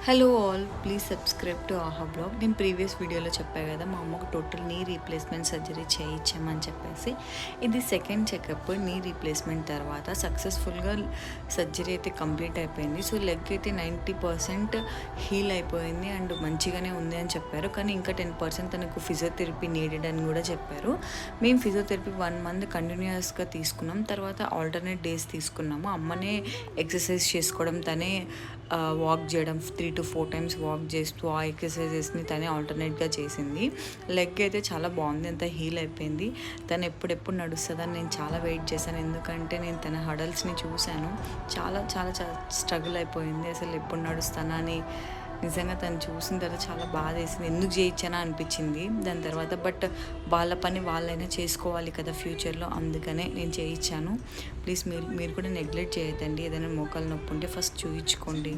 Hello all, please subscribe to ఆహా blog. నేను previous వీడియోలో చెప్పాను కదా, మా అమ్మకు టోటల్ నీ రీప్లేస్మెంట్ సర్జరీ చేయించామని చెప్పేసి. ఇది సెకండ్ చెకప్. నీ రీప్లేస్మెంట్ తర్వాత సక్సెస్ఫుల్గా సర్జరీ అయితే కంప్లీట్ అయిపోయింది. సో లెగ్ అయితే 90% హీల్ అయిపోయింది అండ్ మంచిగానే ఉంది అని చెప్పారు. కానీ ఇంకా 10% తనకు ఫిజియోథెరపీ నీడెడ్ అని కూడా చెప్పారు. మేము ఫిజియోథెరపీ 1 మంత్ కంటిన్యూస్గా తీసుకున్నాం. తర్వాత ఆల్టర్నేట్ డేస్ తీసుకున్నాము. అమ్మనే ఎక్సర్సైజ్ చేసుకోవడం, తనే వాక్ చేయడం, 3 to 4 times వాక్ చేస్తూ ఆ ఎక్సర్సైజెస్ని తనే ఆల్టర్నేట్గా చేసింది. లెగ్ అయితే చాలా బాగుంది, అంతా హీల్ అయిపోయింది. తను ఎప్పుడెప్పుడు నడుస్తుందని నేను చాలా వెయిట్ చేశాను. ఎందుకంటే నేను తన హడల్స్ని చూశాను. చాలా చాలా చాలా స్ట్రగుల్ అయిపోయింది. అసలు ఎప్పుడు నడుస్తానా అని నిజంగా తను చూసిన తర్వాత చాలా బాధ వేసింది. ఎందుకు చేయించానా అనిపించింది దాని తర్వాత. బట్ వాళ్ళ పని వాళ్ళైనా చేసుకోవాలి కదా ఫ్యూచర్లో, అందుకనే నేను చేయించాను. ప్లీజ్ మీరు కూడా నెగ్లెక్ట్ చేయొద్దండి. ఏదైనా మోకాలు నొప్పి ఉంటే ఫస్ట్ చూయించుకోండి.